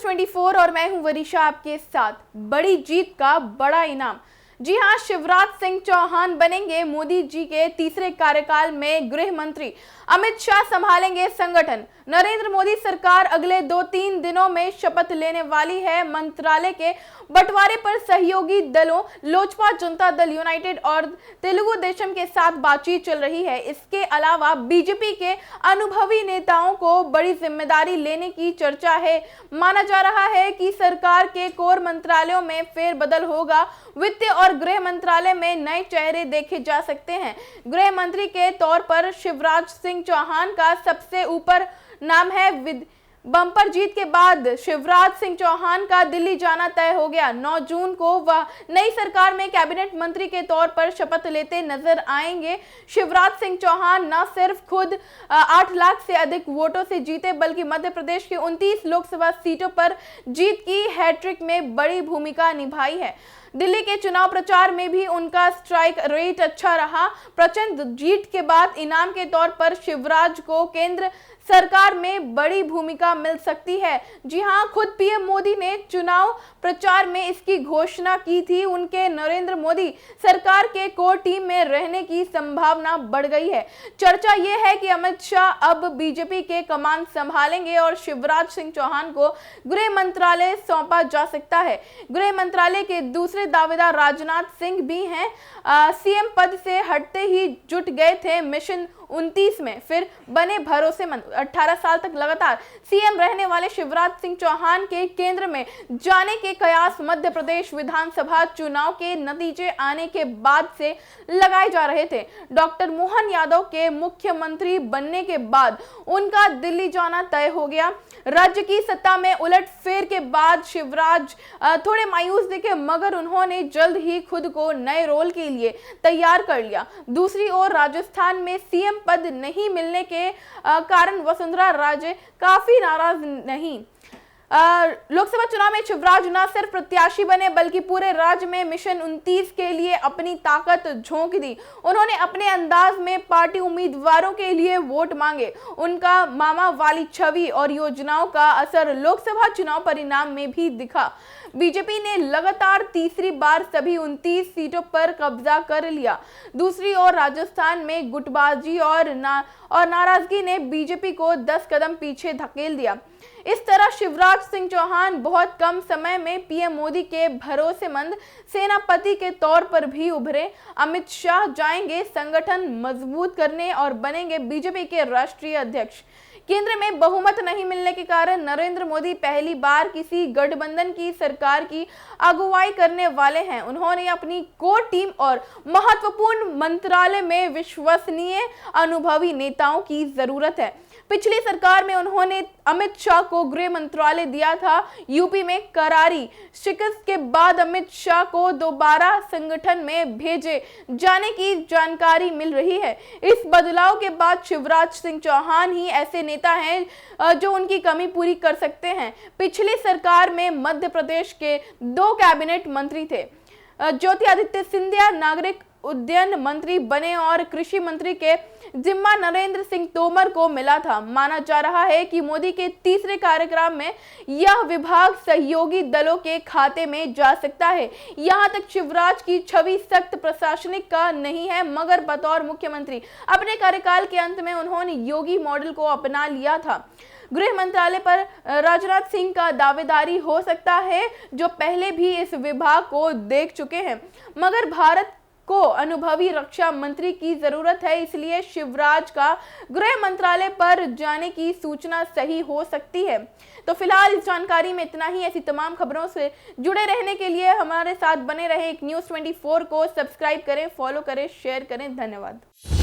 News 24 और मैं हूं वरीशा आपके साथ। बड़ी जीत का बड़ा इनाम। जी हां, शिवराज सिंह चौहान बनेंगे मोदी जी के तीसरे कार्यकाल में गृह मंत्री। अमित शाह संभालेंगे संगठन। नरेंद्र मोदी सरकार अगले 2-3 दिनों में शपथ लेने वाली है। मंत्रालय के बंटवारे पर सहयोगी दलों लोजपा जनता दल यूनाइटेड और तेलुगु देशम के साथ बातचीत चल रही है। इसके अलावा बीजेपी के अनुभवी नेताओं को बड़ी जिम्मेदारी लेने की चर्चा है। माना जा रहा है कि सरकार के कोर मंत्रालयों में फेरबदल होगा। वित्त और गृह मंत्रालय में नए चेहरे देखे जा सकते हैं। गृह मंत्री के तौर पर शिवराज सिंह चौहान का सबसे ऊपर नाम है। बम्पर जीत के बाद शिवराज सिंह चौहान का दिल्ली जाना तय हो गया। 9 जून को वह नई सरकार में कैबिनेट मंत्री के तौर पर शपथ लेते नजर आएंगे। शिवराज सिंह चौहान न सिर्फ खुद 8 लाख से अधिक वोटों से जीते, बल्कि मध्य प्रदेश की 29 लोकसभा सीटों पर जीत की हैट्रिक में बड़ी भूमिका निभाई है। दिल्ली के चुनाव प्रचार में भी उनका स्ट्राइक रेट अच्छा रहा। प्रचंड जीत के बाद इनाम के तौर पर शिवराज को केंद्र सरकार में बड़ी भूमिका मिल सकती है। जी हां, खुद पीएम मोदी ने चुनाव प्रचार में इसकी घोषणा की थी। उनके नरेंद्र मोदी सरकार के कोर टीम में रहने की संभावना बढ़ गई है। चर्चा यह है कि अमित शाह अब बीजेपी के कमान संभालेंगे और शिवराज सिंह चौहान को गृह मंत्रालय सौंपा जा सकता है। गृह मंत्रालय के दूसरे दावेदार राजनाथ सिंह भी हैं। सीएम पद से हटते ही जुट गए थे मिशन 29 में, फिर बने भरोसेमंद। 18 साल तक लगातार सीएम रहने वाले शिवराज सिंह चौहान के केंद्र में जाने के कयास मध्य प्रदेश विधानसभा चुनाव के नतीजे आने के बाद से लगाए जा रहे थे। डॉक्टर मोहन यादव के मुख्यमंत्री बनने के बाद उनका दिल्ली जाना तय हो गया। राज्य की सत्ता में उलटफेर के बाद शिवराज थोड़े मायूस दिखे, मगर उन्होंने जल्द ही खुद को नए रोल के लिए तैयार कर लिया। दूसरी ओर राजस्थान में सीएम पद नहीं मिलने के कारण वसुंधरा राजे काफी नाराज नहीं। लोकसभा चुनाव में शिवराज न सिर्फ प्रत्याशी बने, बल्कि पूरे राज्य में मिशन 29 के लिए अपनी ताकत झोंक दी। उन्होंने अपने अंदाज में पार्टी उम्मीदवारों के लिए वोट मांगे। उनका मामा वाली छवि और योजनाओं का असर लोकसभा चुनाव परिणाम में भी दिखा। बीजेपी ने लगातार तीसरी बार सभी 29 सीटों पर कब्जा कर लिया। दूसरी ओर राजस्थान में गुटबाजी और नाराजगी ने बीजेपी को 10 कदम पीछे धकेल दिया। इस तरह शिवराज सिंह चौहान बहुत कम समय में पीएम मोदी के भरोसेमंद सेनापति के तौर पर भी उभरे। अमित शाह जाएंगे संगठन मजबूत करने और बनेंगे बीजेपी के राष्ट्रीय अध्यक्ष। केंद्र में बहुमत नहीं मिलने के कारण नरेंद्र मोदी पहली बार किसी गठबंधन की सरकार की अगुवाई करने वाले हैं। उन्होंने अपनी कोर टीम और महत्वपूर्ण मंत्रालय में विश्वसनीय अनुभवी नेताओं की जरूरत है। पिछली सरकार में उन्होंने अमित शाह को गृह मंत्रालय दिया था। यूपी में करारी शिकस्त के बाद अमित शाह को दोबारा संगठन में भेजे जाने की जानकारी मिल रही है। इस बदलाव के बाद शिवराज सिंह चौहान ही ऐसे नेता हैं जो उनकी कमी पूरी कर सकते हैं। पिछली सरकार में मध्य प्रदेश के 2 कैबिनेट मंत्री थे। ज्योतिरादित्य सिंधिया नागरिक उड्डयन मंत्री बने और कृषि मंत्री के जिम्मा नरेंद्र सिंह तोमर को मिला था। माना जा रहा है कि मोदी के तीसरे कार्यकाल में यह विभाग सहयोगी दलों के खाते में जा सकता है। यहां तक शिवराज की छवि सख्त प्रशासनिक का नहीं है, मगर बतौर मुख्यमंत्री अपने कार्यकाल के अंत में उन्होंने योगी मॉडल को अपना लिया था। गृह मंत्रालय पर राजनाथ सिंह का दावेदारी हो सकता है, जो पहले भी इस विभाग को देख चुके हैं, मगर भारत को अनुभवी रक्षा मंत्री की जरूरत है। इसलिए शिवराज का गृह मंत्रालय पर जाने की सूचना सही हो सकती है। तो फिलहाल इस जानकारी में इतना ही। ऐसी तमाम खबरों से जुड़े रहने के लिए हमारे साथ बने रहे। न्यूज़ 24 को सब्सक्राइब करें, फॉलो करें, शेयर करें। धन्यवाद।